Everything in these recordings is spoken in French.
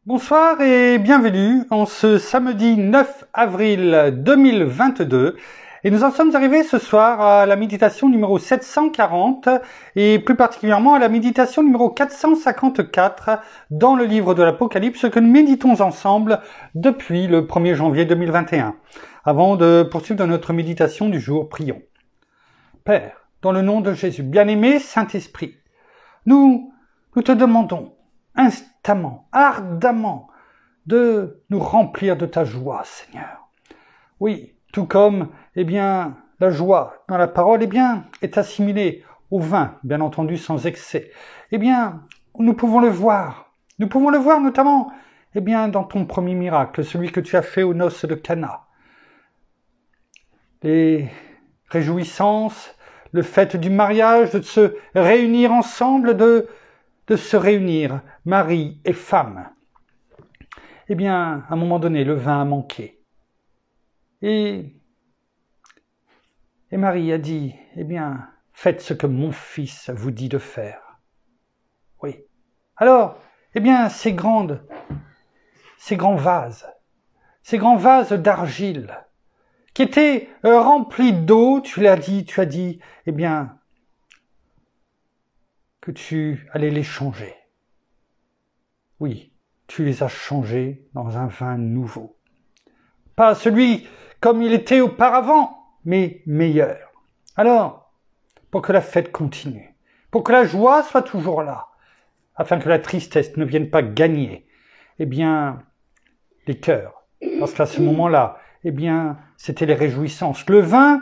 Bonsoir et bienvenue en ce samedi 9 avril 2022 et nous en sommes arrivés ce soir à la méditation numéro 740 et plus particulièrement à la méditation numéro 454 dans le livre de l'Apocalypse que nous méditons ensemble depuis le 1er janvier 2021. Avant de poursuivre notre méditation du jour, prions. Père, dans le nom de Jésus, bien-aimé Saint-Esprit, nous te demandons instamment, ardemment, de nous remplir de ta joie, Seigneur. Oui, tout comme, la joie dans la parole, est assimilée au vin, bien entendu, sans excès. Nous pouvons le voir. Nous pouvons le voir notamment, dans ton premier miracle, celui que tu as fait aux noces de Cana. Les réjouissances, le fait du mariage, de se réunir ensemble, de se réunir, mari et femme. À un moment donné, le vin a manqué. Et Marie a dit, faites ce que mon fils vous dit de faire. Oui. Alors, ces grands vases d'argile, qui étaient remplis d'eau, tu as dit, que tu allais les changer. Oui, tu les as changés dans un vin nouveau. Pas celui comme il était auparavant, mais meilleur. Alors, pour que la fête continue, pour que la joie soit toujours là, afin que la tristesse ne vienne pas gagner, les cœurs. Parce qu'à ce moment-là, c'était les réjouissances. Le vin,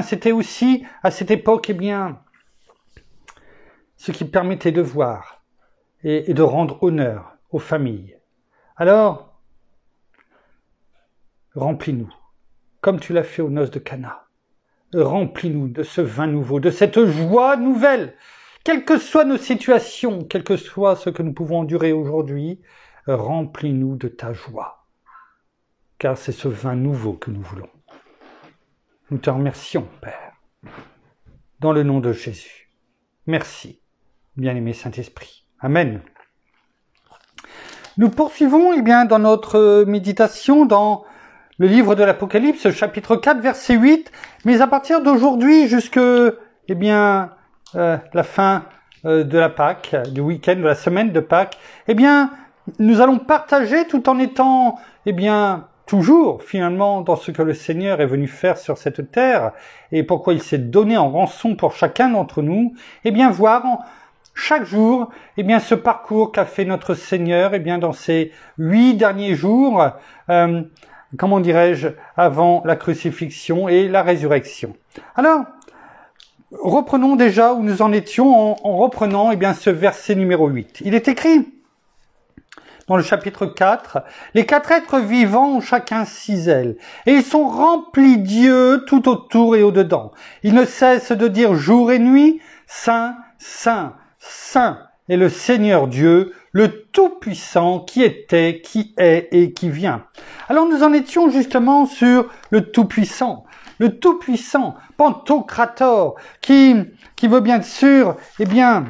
c'était aussi, à cette époque, ce qui permettait de voir et de rendre honneur aux familles. Alors, remplis-nous, comme tu l'as fait aux noces de Cana. Remplis-nous de ce vin nouveau, de cette joie nouvelle. Quelles que soient nos situations, quel que soit ce que nous pouvons endurer aujourd'hui, remplis-nous de ta joie. Car c'est ce vin nouveau que nous voulons. Nous te remercions, Père, dans le nom de Jésus. Merci. Bien-aimé Saint-Esprit. Amen. Nous poursuivons dans notre méditation dans le livre de l'Apocalypse, chapitre 4, verset 8, mais à partir d'aujourd'hui jusque la fin de la Pâque, du week-end, de la semaine de Pâques, nous allons partager tout en étant toujours finalement dans ce que le Seigneur est venu faire sur cette terre et pourquoi il s'est donné en rançon pour chacun d'entre nous, voir chaque jour, ce parcours qu'a fait notre Seigneur, dans ces 8 derniers jours, avant la crucifixion et la résurrection. Alors, reprenons déjà où nous en étions en reprenant, ce verset numéro 8. Il est écrit, dans le chapitre 4, « Les 4 êtres vivants ont chacun 6 ailes, et ils sont remplis d'yeux tout autour et au-dedans. Ils ne cessent de dire jour et nuit, Saint, Saint, Saint est le Seigneur Dieu, le Tout-Puissant, qui était, qui est et qui vient. » Alors nous en étions justement sur le Tout-Puissant, Pantocrator, qui veut bien sûr, dire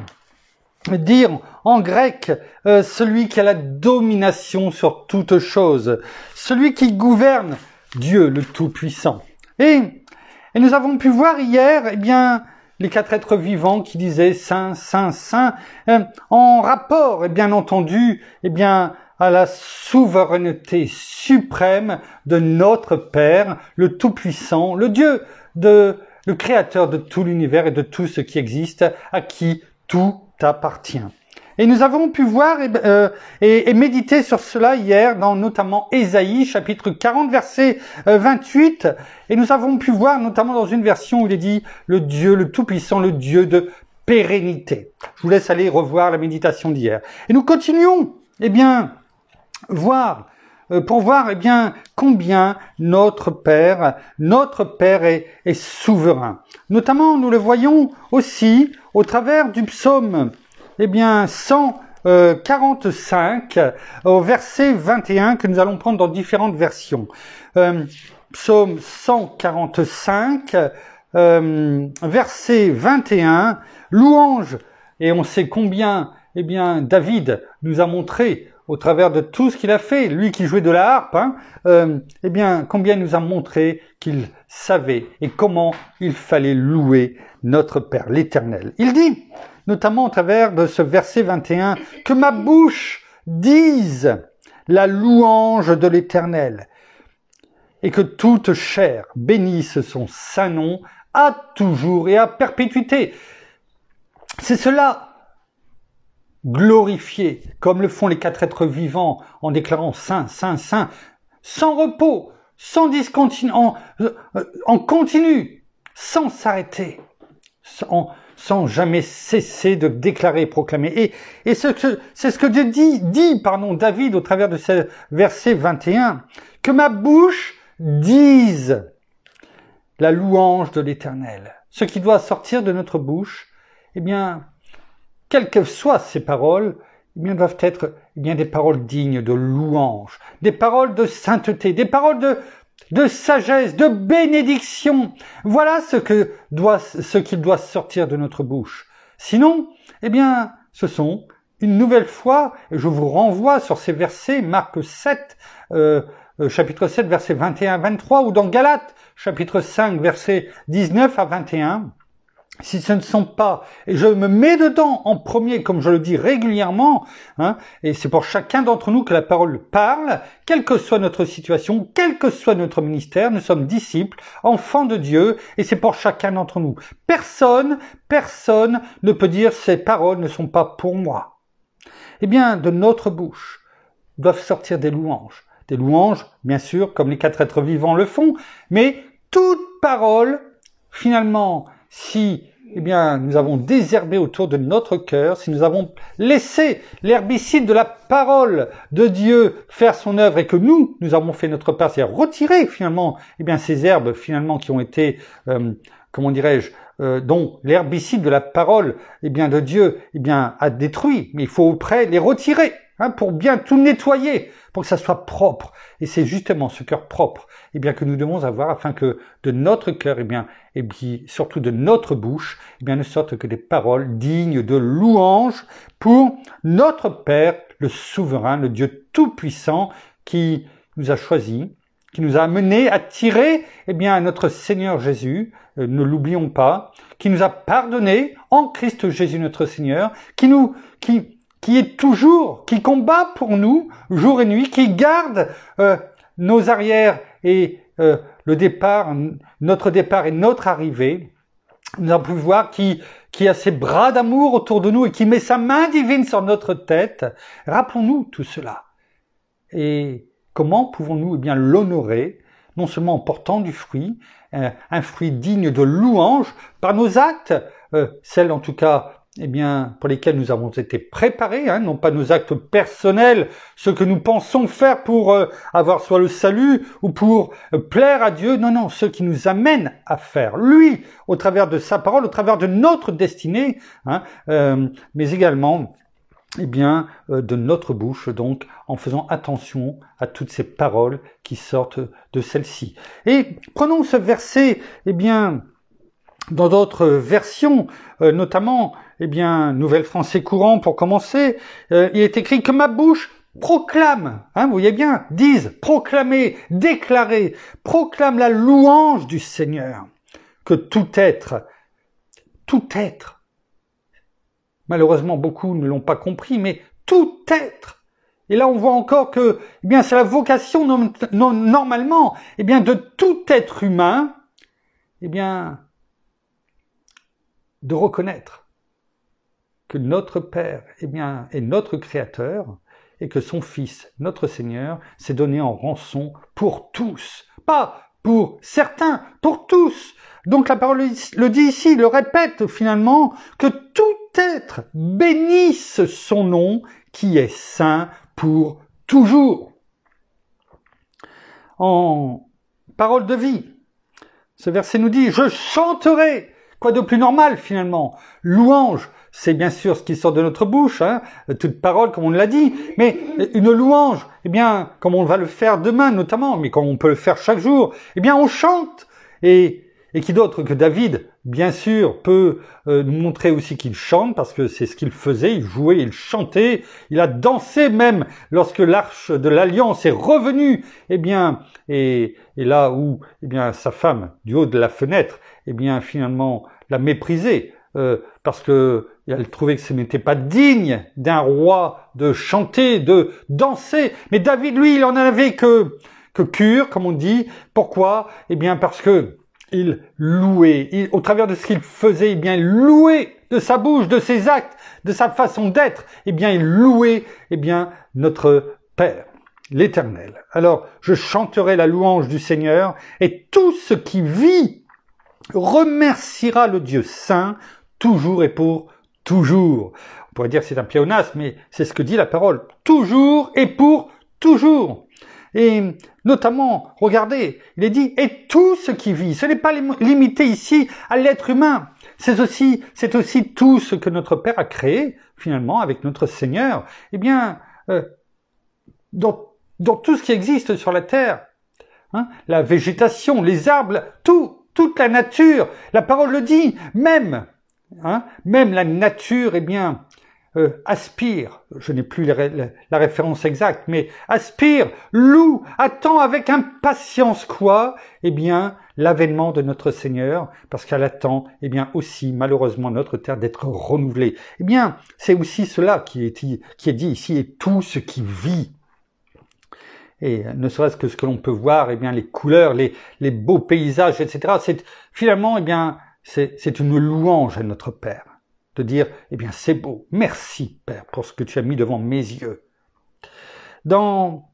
en grec, celui qui a la domination sur toute chose, celui qui gouverne, Dieu le Tout-Puissant. Et nous avons pu voir hier, les 4 êtres vivants qui disaient Saint, Saint, Saint, en rapport, bien entendu, à la souveraineté suprême de notre Père, le Tout-Puissant, le Dieu, le Créateur de tout l'univers et de tout ce qui existe, à qui tout appartient. Et nous avons pu voir et méditer sur cela hier dans notamment Ésaïe, chapitre 40, verset 28. Et nous avons pu voir notamment dans une version où il est dit le Dieu, le Tout-Puissant, le Dieu de pérennité. Je vous laisse aller revoir la méditation d'hier. Et nous continuons, pour voir combien notre Père est souverain. Notamment, nous le voyons aussi au travers du psaume 145 au verset 21 que nous allons prendre dans différentes versions. Psaume 145 verset 21, louange, et on sait combien David nous a montré au travers de tout ce qu'il a fait, lui qui jouait de la harpe, eh bien, combien il nous a montré qu'il savait et comment il fallait louer notre Père, l'Éternel. Il dit, notamment au travers de ce verset 21, « Que ma bouche dise la louange de l'Éternel, et que toute chair bénisse son saint nom à toujours et à perpétuité. » C'est cela, glorifier, comme le font les 4 êtres vivants, en déclarant Saint, Saint, Saint, sans repos, sans en continu, sans s'arrêter, sans jamais cesser de déclarer et proclamer. Et c'est ce que Dieu dit, David au travers de ce verset 21, « Que ma bouche dise la louange de l'Éternel. » Ce qui doit sortir de notre bouche, eh bien, quelles que soient ces paroles, eh bien, doivent être des paroles dignes de louange, des paroles de sainteté, des paroles de sagesse, de bénédiction. Voilà ce qui doit sortir de notre bouche. Sinon, eh bien, ce sont une nouvelle fois, et je vous renvoie sur ces versets, Marc 7, chapitre 7, versets 21 à 23, ou dans Galates, chapitre 5, versets 19 à 21, si ce ne sont pas, et je me mets dedans en premier, comme je le dis régulièrement, et c'est pour chacun d'entre nous que la parole parle, quelle que soit notre situation, quel que soit notre ministère, nous sommes disciples, enfants de Dieu, et c'est pour chacun d'entre nous. Personne ne peut dire ces paroles ne sont pas pour moi. Eh bien, de notre bouche doivent sortir des louanges. Des louanges, bien sûr, comme les 4 êtres vivants le font, mais toute parole, finalement, si nous avons désherbé autour de notre cœur, si nous avons laissé l'herbicide de la parole de Dieu faire son œuvre et que nous avons fait notre part, c'est-à-dire retirer finalement ces herbes finalement qui ont été, dont l'herbicide de la parole de Dieu a détruit, mais il faut auprès les retirer pour bien tout nettoyer, pour que ça soit propre. Et c'est justement ce cœur propre que nous devons avoir afin que de notre cœur et puis surtout de notre bouche ne sortent que des paroles dignes de louange pour notre Père, le souverain, le Dieu tout-puissant qui nous a choisis, qui nous a amenés à tirer à notre Seigneur Jésus, ne l'oublions pas, qui nous a pardonné en Christ Jésus notre Seigneur, qui est toujours, qui combat pour nous jour et nuit, qui garde nos arrières et notre départ et notre arrivée. Nous avons pu voir qui a ses bras d'amour autour de nous et qui met sa main divine sur notre tête. Rappelons-nous tout cela. Et comment pouvons-nous l'honorer, non seulement en portant du fruit, un fruit digne de louange, par nos actes, celles en tout cas pour lesquels nous avons été préparés, non pas nos actes personnels, ce que nous pensons faire pour avoir soit le salut ou pour plaire à Dieu, non, ce qui nous amène à faire, lui, au travers de sa parole, au travers de notre destinée, mais également de notre bouche, donc en faisant attention à toutes ces paroles qui sortent de celle-ci. Et prenons ce verset, dans d'autres versions, notamment, Nouvelle Français courant pour commencer, il est écrit que ma bouche proclame, vous voyez bien, dise, proclamer, déclarer, proclame la louange du Seigneur, que tout être, malheureusement beaucoup ne l'ont pas compris, mais tout être, et là on voit encore que, c'est la vocation normalement, de tout être humain, de reconnaître que notre Père est notre Créateur et que son Fils, notre Seigneur, s'est donné en rançon pour tous. Pas pour certains, pour tous. Donc la parole le dit ici, le répète finalement, que tout être bénisse son nom qui est saint pour toujours. En parole de vie, ce verset nous dit « Je chanterai ». Quoi de plus normal finalement? Louange, c'est bien sûr ce qui sort de notre bouche, toute parole comme on l'a dit, mais une louange, comme on va le faire demain notamment, mais comme on peut le faire chaque jour, on chante. Et Et qui d'autre que David, bien sûr, peut nous montrer aussi qu'il chante, parce que c'est ce qu'il faisait, il jouait, il chantait, il a dansé même lorsque l'arche de l'Alliance est revenue, eh bien, et là où, eh bien, sa femme, du haut de la fenêtre, eh bien, finalement, l'a méprisé, parce que elle trouvait que ce n'était pas digne d'un roi de chanter, de danser. Mais David, lui, il en avait que cure, comme on dit. Pourquoi? Eh bien, parce que il louait, au travers de ce qu'il faisait, eh bien, il louait de sa bouche, de ses actes, de sa façon d'être, eh bien, il louait, eh bien, notre Père, l'Éternel. Alors, je chanterai la louange du Seigneur, et tout ce qui vit remerciera le Dieu saint, toujours et pour toujours. On pourrait dire que c'est un pléonasme, mais c'est ce que dit la parole. Toujours et pour toujours. Et notamment, regardez, il est dit, et tout ce qui vit. Ce n'est pas limité ici à l'être humain. C'est aussi tout ce que notre Père a créé, finalement, avec notre Seigneur. Eh bien, dans tout ce qui existe sur la terre, hein, la végétation, les arbres, toute la nature, la parole le dit, même la nature, eh bien, aspire, je n'ai plus la référence exacte, mais aspire, loue, attend avec impatience quoi? Eh bien, l'avènement de notre Seigneur, parce qu'elle attend, eh bien, aussi, malheureusement, notre terre d'être renouvelée. Eh bien, c'est aussi cela qui est dit ici, et tout ce qui vit. Et ne serait-ce que ce que l'on peut voir, eh bien, les couleurs, les beaux paysages, etc. C'est finalement, eh bien, c'est une louange à notre Père. De dire, eh bien, c'est beau. Merci, Père, pour ce que tu as mis devant mes yeux. Dans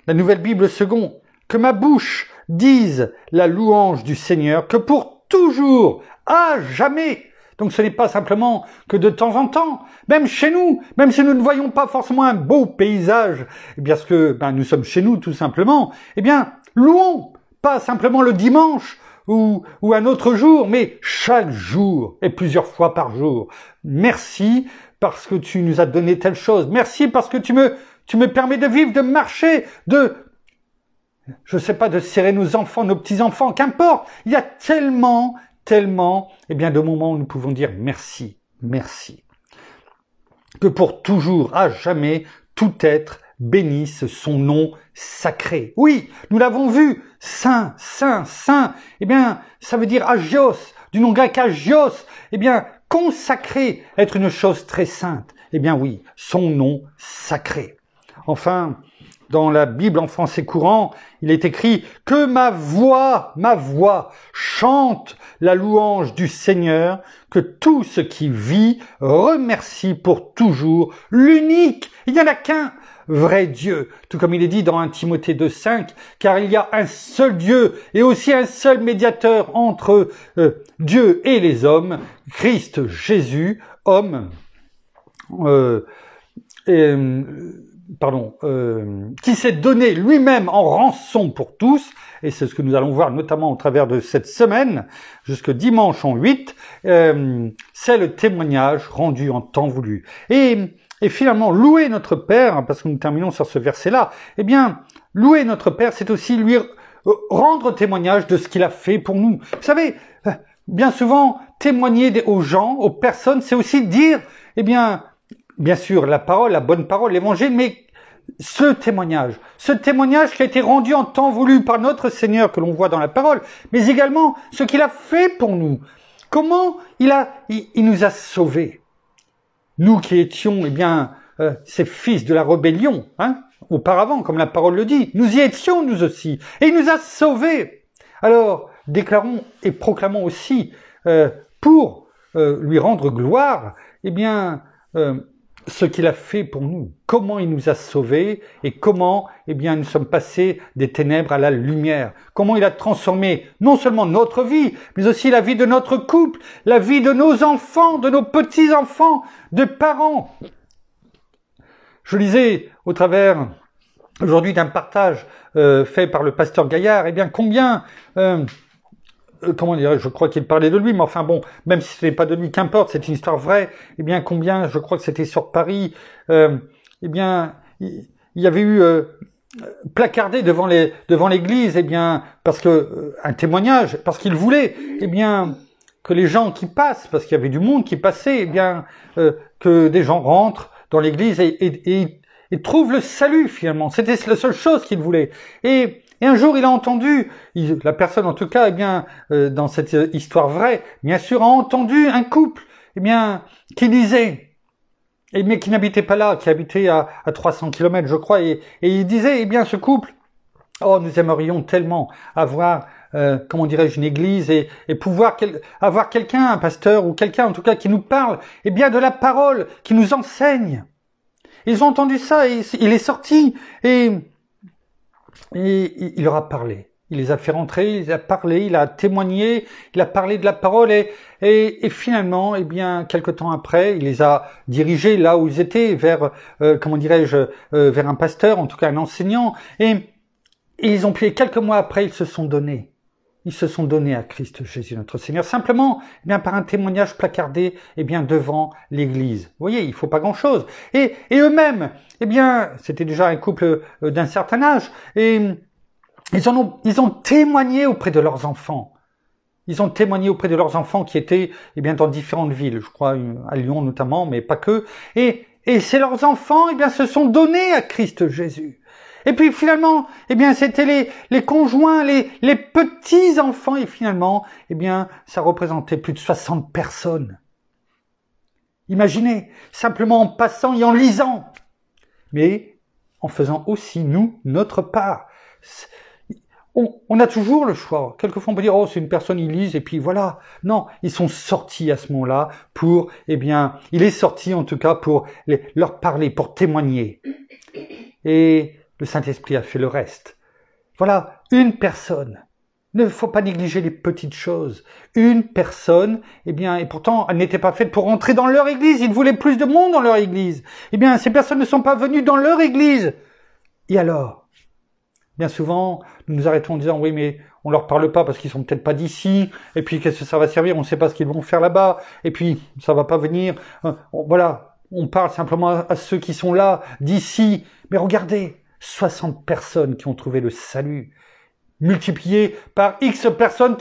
la Nouvelle Bible Second, que ma bouche dise la louange du Seigneur, que pour toujours, à jamais. Donc ce n'est pas simplement que de temps en temps, même chez nous, même si nous ne voyons pas forcément un beau paysage, eh bien, parce que nous sommes chez nous tout simplement, eh bien, louons, pas simplement le dimanche, ou un autre jour, mais chaque jour et plusieurs fois par jour. Merci parce que tu nous as donné telle chose. Merci parce que tu me permets de vivre, de marcher, je sais pas, de serrer nos enfants, nos petits-enfants, qu'importe. Il y a tellement, eh bien, de moments où nous pouvons dire merci, merci. Que pour toujours, à jamais, tout être bénisse son nom sacré. Oui, nous l'avons vu, saint, saint, saint. Eh bien, ça veut dire agios, du nom grec agios. Eh bien, consacré, être une chose très sainte. Eh bien oui, son nom sacré. Enfin, dans la Bible en français courant, il est écrit que ma voix chante la louange du Seigneur, que tout ce qui vit remercie pour toujours l'unique, il n'y en a qu'un vrai Dieu, tout comme il est dit dans 1 Timothée 2,5, car il y a un seul Dieu et aussi un seul médiateur entre Dieu et les hommes, Christ Jésus, homme, qui s'est donné lui-même en rançon pour tous, et c'est ce que nous allons voir notamment au travers de cette semaine, jusque dimanche en 8, c'est le témoignage rendu en temps voulu. Et finalement, louer notre Père, parce que nous terminons sur ce verset-là, eh bien, louer notre Père, c'est aussi lui rendre témoignage de ce qu'il a fait pour nous. Vous savez, bien souvent, témoigner aux gens, aux personnes, c'est aussi dire, eh bien sûr, la parole, la bonne parole, l'évangile, mais ce témoignage qui a été rendu en temps voulu par notre Seigneur, que l'on voit dans la parole, mais également ce qu'il a fait pour nous. Comment il nous a sauvés. Nous qui étions, eh bien, ces fils de la rébellion, auparavant, comme la parole le dit, nous y étions nous aussi, et il nous a sauvés. Alors, déclarons et proclamons aussi, pour lui rendre gloire, eh bien, ce qu'il a fait pour nous, comment il nous a sauvés et comment, eh bien, nous sommes passés des ténèbres à la lumière. Comment il a transformé non seulement notre vie, mais aussi la vie de notre couple, la vie de nos enfants, de nos petits-enfants, de parents. Je lisais au travers aujourd'hui d'un partage fait par le pasteur Gaillard, eh bien, combien... comment dire, je crois qu'il parlait de lui, mais enfin bon, même si ce n'est pas de lui, qu'importe, c'est une histoire vraie, eh bien combien, je crois que c'était sur Paris, eh bien, il y avait eu placardé devant l'église, eh bien, parce que un témoignage, parce qu'il voulait, eh bien, que les gens qui passent, parce qu'il y avait du monde qui passait, eh bien, que des gens rentrent dans l'église et trouvent le salut finalement. C'était la seule chose qu'il voulait. Et un jour, il a entendu, la personne en tout cas, eh bien, dans cette histoire vraie, bien sûr, a entendu un couple, eh bien, qui disait, mais qui n'habitait pas là, qui habitait à 300 km, je crois, et il disait, eh bien, ce couple, oh, nous aimerions tellement avoir, comment dirais-je, une église et pouvoir avoir quelqu'un, un pasteur ou quelqu'un en tout cas qui nous parle, eh bien, de la parole, qui nous enseigne. Ils ont entendu ça et il est sorti et il leur a parlé. Il les a fait rentrer, il les a parlé, il a témoigné, il a parlé de la parole et finalement, eh bien, quelque temps après, il les a dirigés là où ils étaient, vers, comment dirais-je, vers un pasteur, en tout cas un enseignant. Et ils ont pu, quelques mois après, ils se sont donnés. Ils se sont donnés à Christ Jésus notre Seigneur, simplement, eh bien, par un témoignage placardé, eh bien, devant l'Église. Vous voyez, il faut pas grand-chose. Et eux-mêmes, eh bien, c'était déjà un couple d'un certain âge, et ils ont témoigné auprès de leurs enfants. Ils ont témoigné auprès de leurs enfants qui étaient, eh bien, dans différentes villes, je crois, à Lyon notamment, mais pas que. Et c'est leurs enfants, eh bien, se sont donnés à Christ Jésus. Et puis finalement, eh bien, c'était les conjoints, les petits-enfants, et finalement, eh bien, ça représentait plus de 60 personnes. Imaginez, simplement en passant et en lisant, mais en faisant aussi, nous, notre part. On a toujours le choix. Quelquefois, on peut dire, oh, c'est une personne, ils lisent, et puis voilà. Non, ils sont sortis à ce moment-là pour, eh bien, il est sorti en tout cas pour leur parler, pour témoigner. Et le Saint-Esprit a fait le reste. Voilà, une personne. Il ne faut pas négliger les petites choses. Une personne, eh bien, et pourtant, elle n'était pas faite pour entrer dans leur église. Ils voulaient plus de monde dans leur église. Eh bien, ces personnes ne sont pas venues dans leur église. Et alors? Bien souvent, nous nous arrêtons en disant, oui, mais on leur parle pas parce qu'ils sont peut-être pas d'ici. Et puis, qu'est-ce que ça va servir? On ne sait pas ce qu'ils vont faire là-bas. Et puis, ça va pas venir. Voilà. On parle simplement à ceux qui sont là, d'ici. Mais regardez. 60 personnes qui ont trouvé le salut, multiplié par X personnes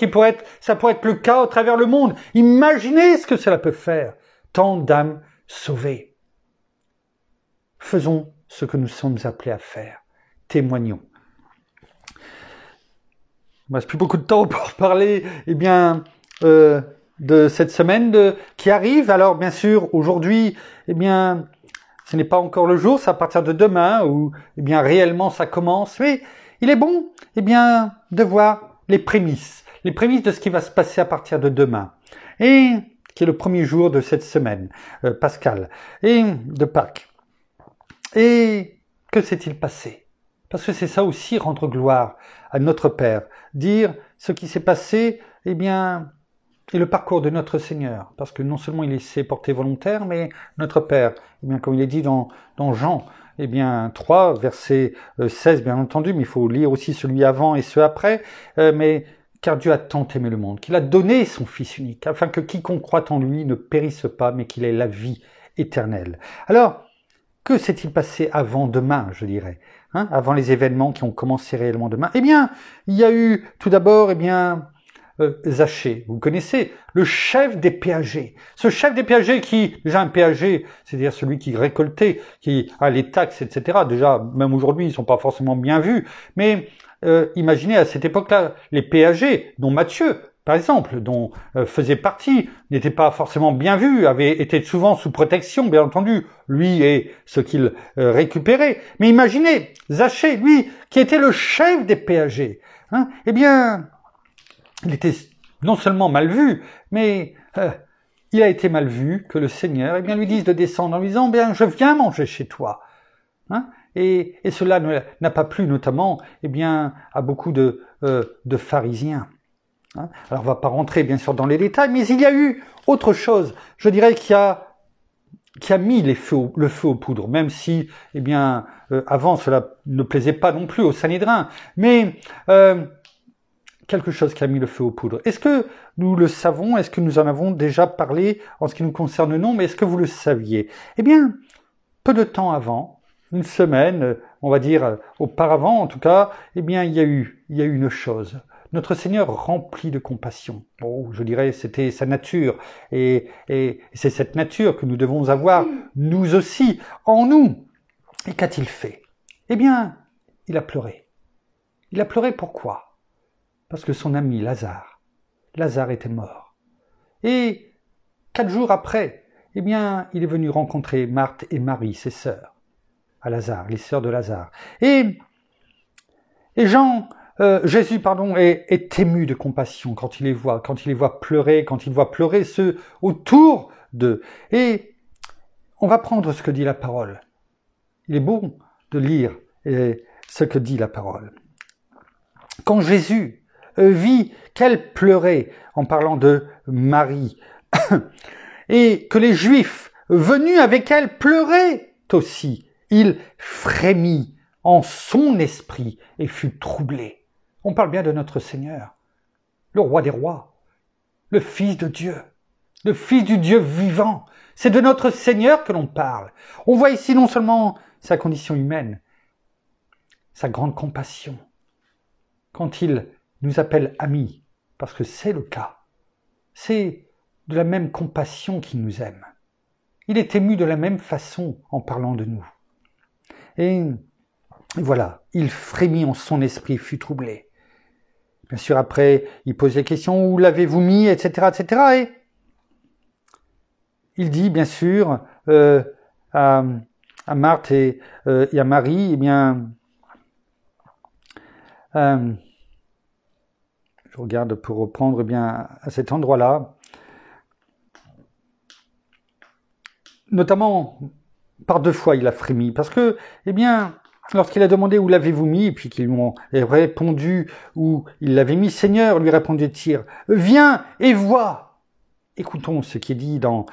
ça pourrait être le cas au travers le monde. Imaginez ce que cela peut faire. Tant d'âmes sauvées. Faisons ce que nous sommes appelés à faire. Témoignons. Il ne reste plus beaucoup de temps pour parler, eh bien, de cette semaine qui arrive. Alors, bien sûr, aujourd'hui, eh bien, ce n'est pas encore le jour, c'est à partir de demain où, eh bien, réellement ça commence. Mais il est bon, eh bien, de voir les prémices de ce qui va se passer à partir de demain. Et qui est le premier jour de cette semaine pascale et de Pâques. Et que s'est-il passé? Parce que c'est ça aussi, rendre gloire à notre Père. Dire ce qui s'est passé, eh bien, et le parcours de notre Seigneur, parce que non seulement il s'est porté volontaire, mais notre Père, eh bien, comme il est dit dans Jean, eh bien, 3, verset 16, bien entendu, mais il faut lire aussi celui avant et ceux après, mais car Dieu a tant aimé le monde, qu'il a donné son Fils unique, afin que quiconque croit en lui ne périsse pas, mais qu'il ait la vie éternelle. Alors, que s'est-il passé avant demain, je dirais, avant les événements qui ont commencé réellement demain? Eh bien, il y a eu tout d'abord, eh bien, Zachée, vous connaissez, le chef des péagers. Ce chef des péagers qui, déjà un péager, c'est-à-dire celui qui récoltait, qui a les taxes, etc. Déjà, même aujourd'hui, ils sont pas forcément bien vus. Mais imaginez à cette époque-là, les péagers, dont Matthieu, par exemple, dont faisait partie, n'était pas forcément bien vu, avait été souvent sous protection, bien entendu, lui et ce qu'il récupérait. Mais imaginez, Zachée, lui, qui était le chef des péagers, eh bien, il était non seulement mal vu, mais il a été mal vu que le Seigneur, eh bien, lui dise de descendre en lui disant, bien, je viens manger chez toi. Et cela n'a pas plu, notamment, eh bien, à beaucoup de pharisiens. Alors, on va pas rentrer, bien sûr, dans les détails, mais il y a eu autre chose, je dirais, qui a mis le feu aux poudres, même si, eh bien, avant, cela ne plaisait pas non plus au Sanhédrin. Mais quelque chose qui a mis le feu aux poudres. Est-ce que nous le savons? Est-ce que nous en avons déjà parlé en ce qui nous concerne? Non, mais est-ce que vous le saviez? Eh bien, peu de temps avant, une semaine, on va dire auparavant en tout cas, eh bien il y a eu une chose. Notre Seigneur rempli de compassion. Bon, je dirais c'était sa nature et c'est cette nature que nous devons avoir nous aussi en nous. Et qu'a-t-il fait? Eh bien, il a pleuré. Il a pleuré pourquoi? Parce que son ami Lazare était mort. Et 4 jours après, eh bien, il est venu rencontrer Marthe et Marie, ses sœurs, à Lazare, les sœurs de Lazare. Et Jésus, est ému de compassion quand il les voit pleurer, quand il voit pleurer ceux autour d'eux. Et on va prendre ce que dit la parole. Il est bon de lire ce que dit la parole. Quand Jésus vit qu'elle pleurait, en parlant de Marie, et que les Juifs venus avec elle pleuraient aussi, il frémit en son esprit et fut troublé. On parle bien de notre Seigneur, le roi des rois, le Fils de Dieu, le Fils du Dieu vivant. C'est de notre Seigneur que l'on parle. On voit ici non seulement sa condition humaine, sa grande compassion, quand il nous appelle amis, parce que c'est le cas. C'est de la même compassion qu'il nous aime. Il est ému de la même façon en parlant de nous. Et voilà, il frémit en son esprit, fut troublé. Bien sûr, après, il pose les questions, où l'avez-vous mis, etc., etc. Et il dit, bien sûr, à Marthe et à Marie, eh bien, je regarde pour reprendre eh bien à cet endroit-là, notamment par 2 fois il a frémi, parce que, eh bien, lorsqu'il a demandé où l'avez-vous mis, et puis qu'ils lui ont répondu où il l'avait mis, Seigneur, lui répondait-il, viens et vois. Écoutons ce qui est dit dans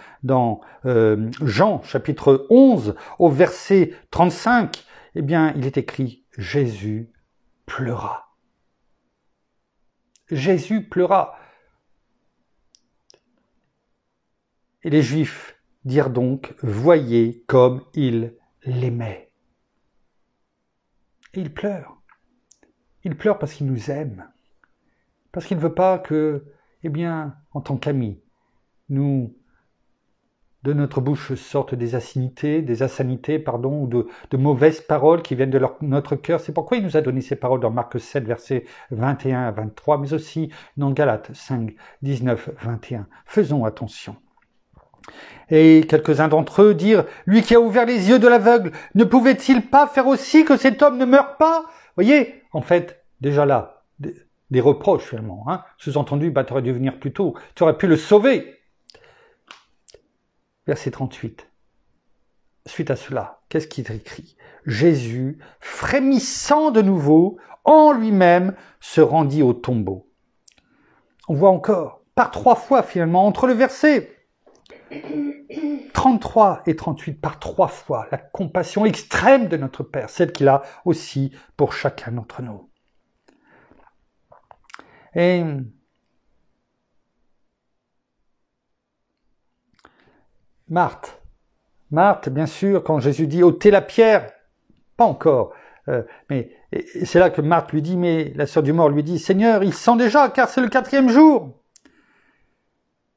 Jean, chapitre 11, au verset 35. Eh bien, il est écrit, Jésus pleura. Jésus pleura. Et les Juifs dirent donc, voyez comme il l'aimait. Et il pleure. Il pleure parce qu'il nous aime. Parce qu'il ne veut pas que, eh bien, en tant qu'amis, nous, de notre bouche sortent des assanités, ou de mauvaises paroles qui viennent de notre cœur. C'est pourquoi il nous a donné ces paroles dans Marc 7, versets 21 à 23, mais aussi dans Galates 5, 19, 21. Faisons attention. Et quelques-uns d'entre eux dirent, lui qui a ouvert les yeux de l'aveugle, ne pouvait-il pas faire aussi que cet homme ne meure pas? Voyez, en fait, déjà là, des reproches finalement. Sous-entendu, tu aurais dû venir plus tôt, tu aurais pu le sauver. Verset 38. Suite à cela, qu'est-ce qui est écrit? Jésus, frémissant de nouveau, en lui-même, se rendit au tombeau. On voit encore, par 3 fois finalement, entre le verset 33 et 38, par 3 fois, la compassion extrême de notre Père, celle qu'il a aussi pour chacun d'entre nous. Et Marthe, bien sûr, quand Jésus dit « ôtez la pierre », pas encore, mais c'est là que Marthe lui dit, mais la sœur du mort lui dit « Seigneur, il sent déjà, car c'est le 4e jour ».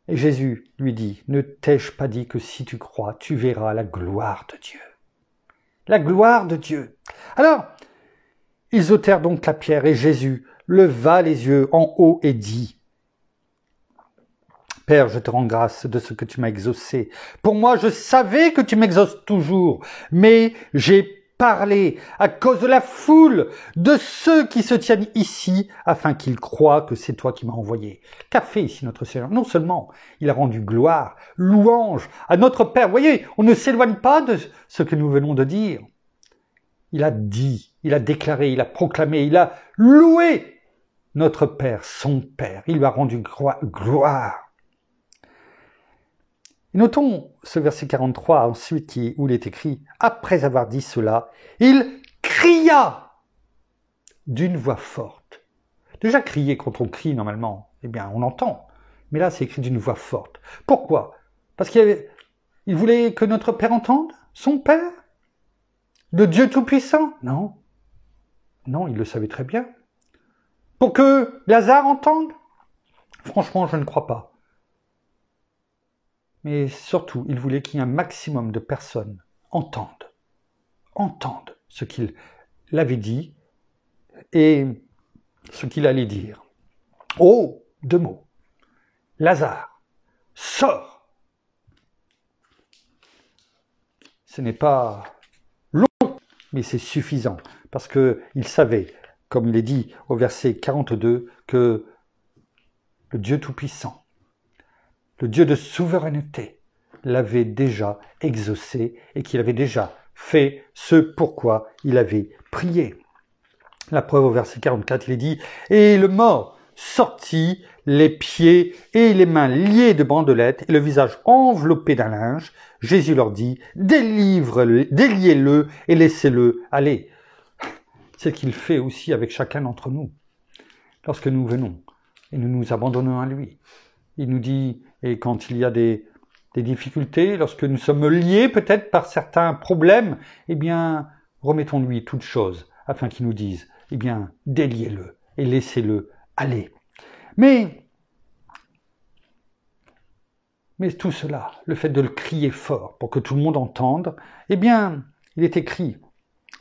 Et Jésus lui dit « Ne t'ai-je pas dit que si tu crois, tu verras la gloire de Dieu ?» La gloire de Dieu. Alors, ils ôtèrent donc la pierre et Jésus leva les yeux en haut et dit « Père, je te rends grâce de ce que tu m'as exaucé. Pour moi, je savais que tu m'exauces toujours, mais j'ai parlé à cause de la foule, de ceux qui se tiennent ici, afin qu'ils croient que c'est toi qui m'as envoyé. » Qu'a fait ici notre Seigneur? Non seulement il a rendu gloire, louange à notre Père. Vous voyez, on ne s'éloigne pas de ce que nous venons de dire. Il a dit, il a déclaré, il a proclamé, il a loué notre Père, son Père. Il lui a rendu gloire. Et notons ce verset 43 ensuite où il est écrit « Après avoir dit cela, il cria d'une voix forte. » Déjà crier quand on crie normalement, eh bien on entend. Mais là c'est écrit d'une voix forte. Pourquoi? Parce qu'il voulait que notre Père entende? Son Père? de Dieu Tout-Puissant? Non. Non, il le savait très bien. Pour que Lazare entende? Franchement, je ne crois pas. Mais surtout, il voulait qu'il y ait un maximum de personnes entendent ce qu'il avait dit et ce qu'il allait dire. Oh, 2 mots. Lazare, sors. Ce n'est pas long, mais c'est suffisant, parce qu'il savait, comme il est dit au verset 42, que le Dieu Tout-Puissant, le Dieu de souveraineté, l'avait déjà exaucé et qu'il avait déjà fait ce pourquoi il avait prié. La preuve au verset 44, il est dit « Et le mort sortit, les pieds et les mains liés de bandelettes et le visage enveloppé d'un linge. Jésus leur dit « déliez-le et laissez-le aller. » C'est ce qu'il fait aussi avec chacun d'entre nous. Lorsque nous venons et nous nous abandonnons à lui, il nous dit, et quand il y a des difficultés, lorsque nous sommes liés peut-être par certains problèmes, eh bien, remettons-lui toutes choses, afin qu'il nous dise, eh bien, déliez-le et laissez-le aller. Mais tout cela, le fait de le crier fort pour que tout le monde entende, eh bien, il est écrit,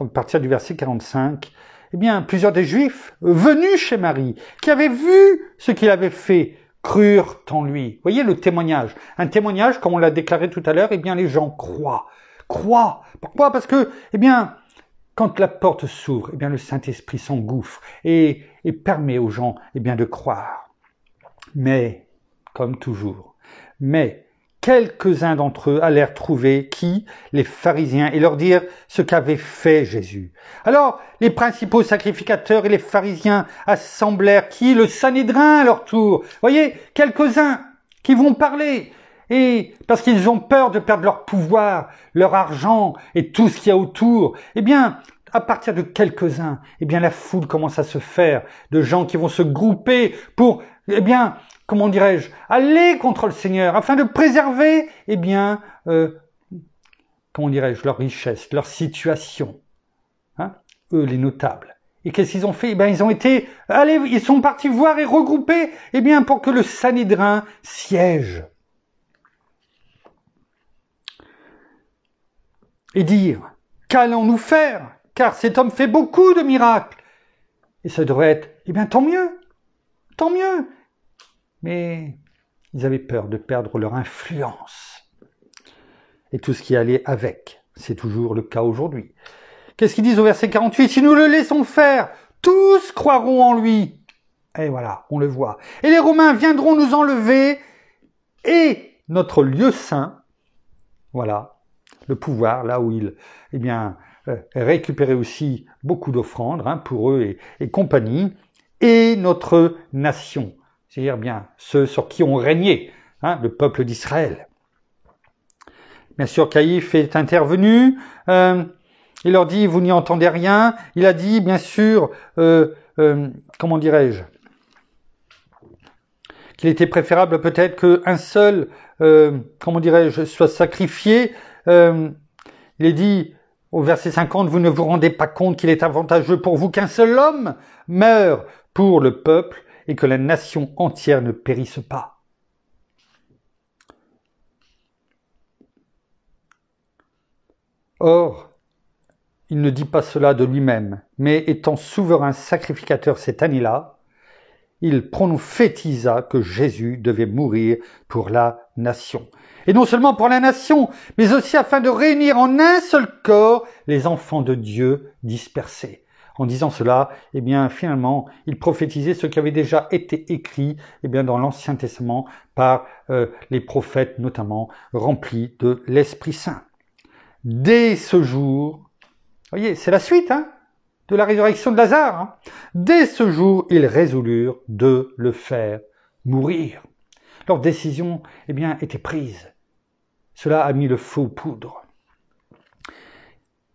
à partir du verset 45, eh bien, plusieurs des Juifs venus chez Marie, qui avaient vu ce qu'il avait fait, crurent en lui. Vous voyez le témoignage. Un témoignage, comme on l'a déclaré tout à l'heure, eh bien, les gens croient. Croient. Pourquoi? Parce que, eh bien, quand la porte s'ouvre, eh bien, le Saint-Esprit s'engouffre et permet aux gens, eh bien, de croire. Mais, comme toujours, quelques-uns d'entre eux allèrent trouver qui? Les pharisiens, et leur dire ce qu'avait fait Jésus. Alors, les principaux sacrificateurs et les pharisiens assemblèrent qui? Le Sanhédrin à leur tour. Voyez, quelques-uns qui vont parler. Et parce qu'ils ont peur de perdre leur pouvoir, leur argent et tout ce qu'il y a autour, eh bien, à partir de quelques-uns, eh bien, la foule commence à se faire de gens qui vont se grouper pour, eh bien, comment dirais-je, aller contre le Seigneur afin de préserver, eh bien, comment dirais-je, leur richesse, leur situation. Hein, eux, les notables. Et qu'est-ce qu'ils ont fait? Eh bien, ils sont partis voir et regrouper, eh bien, pour que le Sanhédrin siège. Et dire, qu'allons-nous faire? Car cet homme fait beaucoup de miracles. Et ça devrait être, eh bien, tant mieux. Tant mieux. Mais ils avaient peur de perdre leur influence. Et tout ce qui allait avec. C'est toujours le cas aujourd'hui. Qu'est-ce qu'ils disent au verset 48? Si nous le laissons faire, tous croiront en lui. Et voilà, on le voit. Et les Romains viendront nous enlever et notre lieu saint, voilà, le pouvoir, là où ils, eh bien, récupéraient aussi beaucoup d'offrandes, hein, pour eux et compagnie, et notre nation. C'est-à-dire bien ceux sur qui ont régné, hein, le peuple d'Israël. Bien sûr, Caïphe est intervenu, il leur dit, vous n'y entendez rien. Il a dit, bien sûr, comment dirais-je, qu'il était préférable peut-être qu'un seul, comment dirais-je, soit sacrifié. Il est dit, au verset 50, vous ne vous rendez pas compte qu'il est avantageux pour vous qu'un seul homme meure pour le peuple, et que la nation entière ne périsse pas. Or, il ne dit pas cela de lui-même, mais étant souverain sacrificateur cette année-là, il prophétisa que Jésus devait mourir pour la nation. Et non seulement pour la nation, mais aussi afin de réunir en un seul corps les enfants de Dieu dispersés. En disant cela, eh bien, finalement, il prophétisait ce qui avait déjà été écrit, eh bien, dans l'Ancien Testament par les prophètes, notamment, remplis de l'Esprit Saint. Dès ce jour, vous voyez, c'est la suite, hein, de la résurrection de Lazare. Hein. Dès ce jour, ils résolurent de le faire mourir. Leur décision, eh bien, était prise. Cela a mis le feu aux poudres.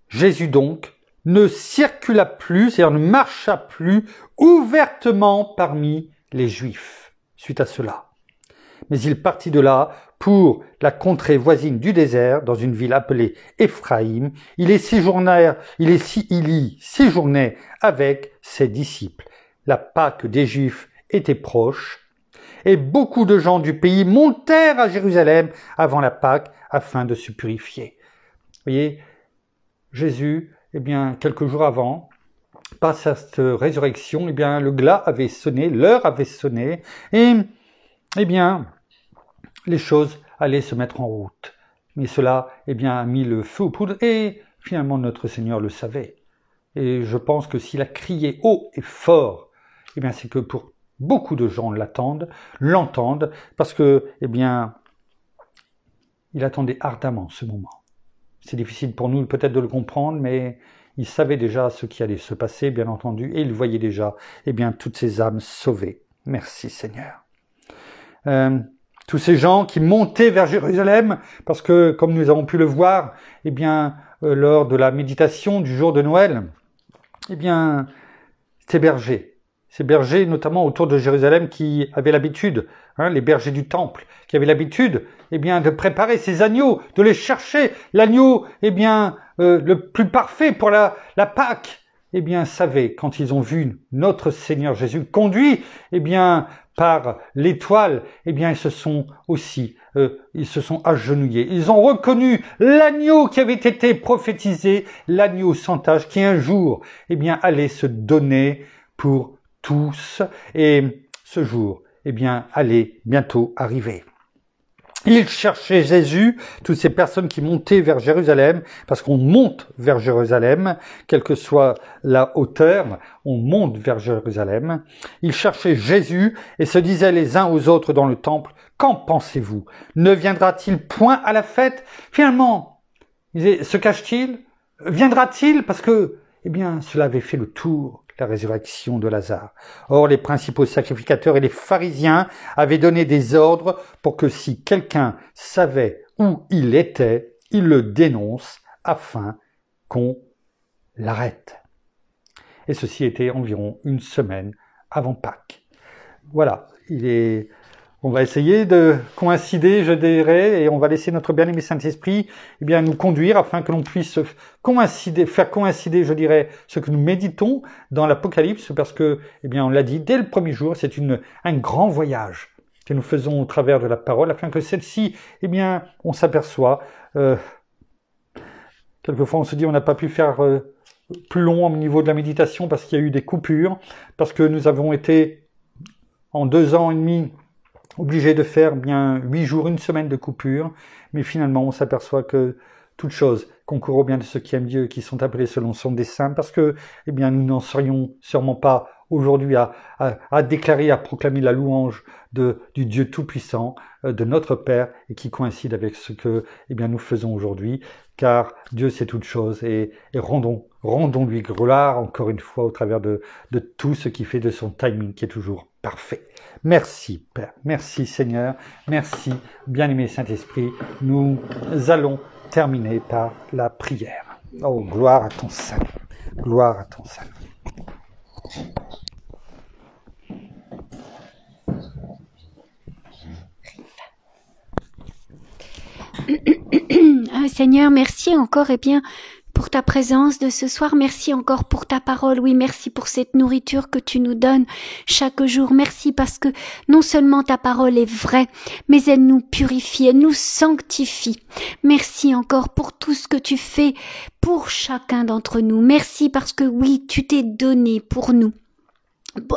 Jésus donc ne circula plus, c'est-à-dire ne marcha plus ouvertement parmi les Juifs, suite à cela. Mais il partit de là pour la contrée voisine du désert, dans une ville appelée Éphraïm. Il y séjournait avec ses disciples. La Pâque des Juifs était proche, et beaucoup de gens du pays montèrent à Jérusalem avant la Pâque afin de se purifier. Vous voyez, Jésus, quelques jours avant, par cette résurrection, le glas avait sonné, l'heure avait sonné, et, les choses allaient se mettre en route. Mais cela, a mis le feu aux poudres, et finalement notre Seigneur le savait. Et je pense que s'il a crié haut et fort, c'est que pour beaucoup de gens l'entendent, parce que, il attendait ardemment ce moment. C'est difficile pour nous peut-être de le comprendre, mais il savait déjà ce qui allait se passer, bien entendu, et il voyait déjà, toutes ces âmes sauvées. Merci Seigneur. Tous ces gens qui montaient vers Jérusalem, parce que, comme nous avons pu le voir, lors de la méditation du jour de Noël, ces bergers, notamment autour de Jérusalem, qui avaient l'habitude, les bergers du temple, qui avaient l'habitude, de préparer ces agneaux, de les chercher, l'agneau, le plus parfait pour la Pâque, savaient, quand ils ont vu notre Seigneur Jésus conduit, par l'étoile, ils se sont agenouillés. Ils ont reconnu l'agneau qui avait été prophétisé, l'agneau sans tache, qui un jour, allait se donner pour tous, et ce jour, allait bientôt arriver. Ils cherchaient Jésus, toutes ces personnes qui montaient vers Jérusalem, parce qu'on monte vers Jérusalem, quelle que soit la hauteur, on monte vers Jérusalem. Ils cherchaient Jésus et se disaient les uns aux autres dans le temple, « Qu'en pensez-vous? Ne viendra-t-il point à la fête ?» Finalement, se cache-t-il? Viendra-t-il? Parce que, cela avait fait le tour, la résurrection de Lazare. Or, les principaux sacrificateurs et les pharisiens avaient donné des ordres pour que si quelqu'un savait où il était, il le dénonce afin qu'on l'arrête. Et ceci était environ une semaine avant Pâques. Voilà, on va essayer de coïncider, je dirais, et on va laisser notre bien-aimé Saint-Esprit nous conduire afin que l'on puisse faire coïncider, je dirais, ce que nous méditons dans l'Apocalypse, parce que, on l'a dit, dès le premier jour, c'est un grand voyage que nous faisons au travers de la parole, afin que celle-ci, on s'aperçoit, quelquefois on se dit on n'a pas pu faire plus long au niveau de la méditation parce qu'il y a eu des coupures, parce que nous avons été en 2 ans et demi obligé de faire 8 jours, une semaine de coupure, mais finalement on s'aperçoit que toutes choses concourent au bien de ceux qui aiment Dieu, qui sont appelés selon son dessein, parce que nous n'en serions sûrement pas aujourd'hui à déclarer, à proclamer la louange du Dieu Tout-Puissant, de notre Père, et qui coïncide avec ce que nous faisons aujourd'hui, car Dieu sait toutes choses, et rendons-lui gloire encore une fois au travers de tout ce qui fait de son timing qui est toujours parfait. Merci Père, merci Seigneur, merci bien-aimé Saint-Esprit. Nous allons terminer par la prière. Oh, gloire à ton salut, gloire à ton salut. Seigneur, merci encore pour ta présence de ce soir. Merci encore pour ta parole. Oui, merci pour cette nourriture que tu nous donnes chaque jour. Merci parce que non seulement ta parole est vraie, mais elle nous purifie, elle nous sanctifie. Merci encore pour tout ce que tu fais pour chacun d'entre nous. Merci parce que oui, tu t'es donné pour nous,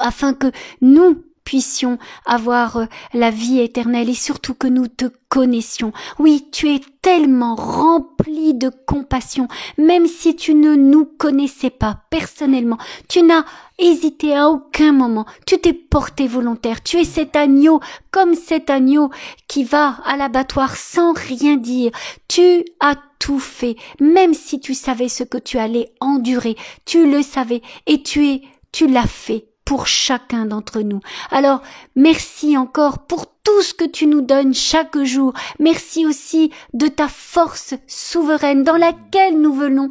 afin que nous puissions avoir la vie éternelle et surtout que nous te connaissions. Oui, tu es tellement rempli de compassion, même si tu ne nous connaissais pas personnellement. Tu n'as hésité à aucun moment. Tu t'es porté volontaire. Tu es cet agneau, comme cet agneau qui va à l'abattoir sans rien dire. Tu as tout fait, même si tu savais ce que tu allais endurer. Tu le savais et tu l'as fait pour chacun d'entre nous. Alors, merci encore pour tout ce que tu nous donnes chaque jour. Merci aussi de ta force souveraine dans laquelle nous venons,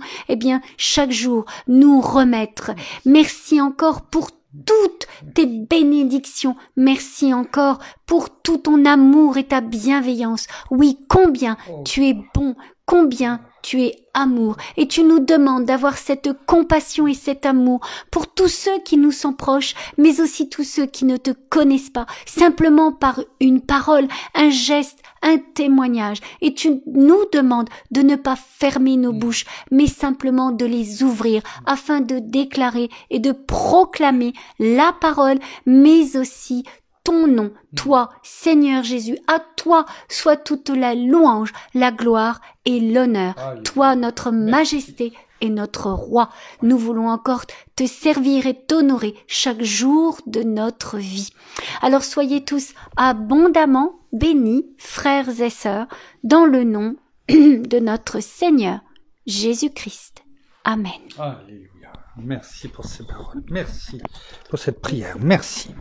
chaque jour nous remettre. Merci encore pour toutes tes bénédictions. Merci encore pour tout ton amour et ta bienveillance. Oui, combien tu es bon, combien tu es amour. Et tu nous demandes d'avoir cette compassion et cet amour pour tous ceux qui nous sont proches, mais aussi tous ceux qui ne te connaissent pas, simplement par une parole, un geste, un témoignage. Et tu nous demandes de ne pas fermer nos bouches, mais simplement de les ouvrir afin de déclarer et de proclamer la parole, mais aussi ton nom, toi, Seigneur Jésus, à toi soit toute la louange, la gloire et l'honneur. Toi, notre majesté et notre roi. Nous voulons encore te servir et t'honorer chaque jour de notre vie. Alors soyez tous abondamment bénis, frères et sœurs, dans le nom de notre Seigneur Jésus-Christ. Amen. Alléluia. Merci pour ces paroles. Merci pour cette prière. Merci.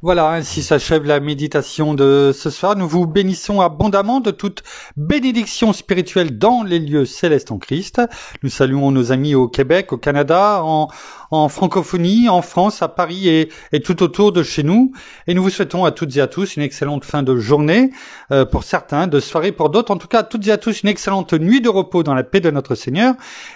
Voilà, ainsi s'achève la méditation de ce soir. Nous vous bénissons abondamment de toute bénédiction spirituelle dans les lieux célestes en Christ. Nous saluons nos amis au Québec, au Canada, en francophonie, en France, à Paris et tout autour de chez nous. Et nous vous souhaitons à toutes et à tous une excellente fin de journée, pour certains, de soirée pour d'autres. En tout cas, à toutes et à tous une excellente nuit de repos dans la paix de notre Seigneur.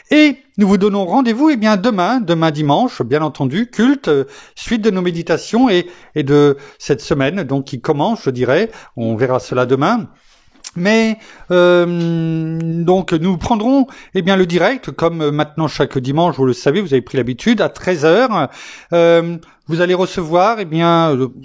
Et nous vous donnons rendez-vous demain dimanche, bien entendu, culte, suite de nos méditations et de cette semaine, donc qui commence, je dirais. On verra cela demain. Mais donc nous prendrons le direct, comme maintenant chaque dimanche, vous le savez, vous avez pris l'habitude, à 13h. Vous allez recevoir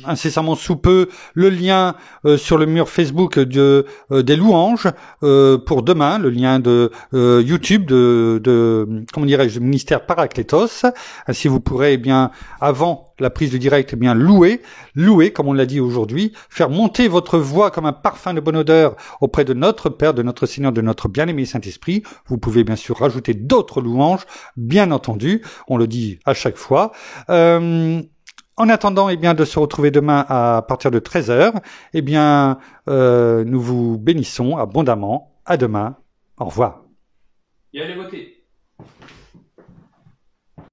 incessamment sous peu le lien sur le mur Facebook des louanges pour demain, le lien de YouTube de comment dirais-je, du ministère Paraclétos. Ainsi vous pourrez avant la prise du direct louer comme on l'a dit aujourd'hui, faire monter votre voix comme un parfum de bonne odeur auprès de notre Père, de notre Seigneur, de notre bien-aimé Saint-Esprit. Vous pouvez bien sûr rajouter d'autres louanges, bien entendu, on le dit à chaque fois. En attendant de se retrouver demain à partir de 13h, nous vous bénissons abondamment. À demain. Au revoir. Et allez voter.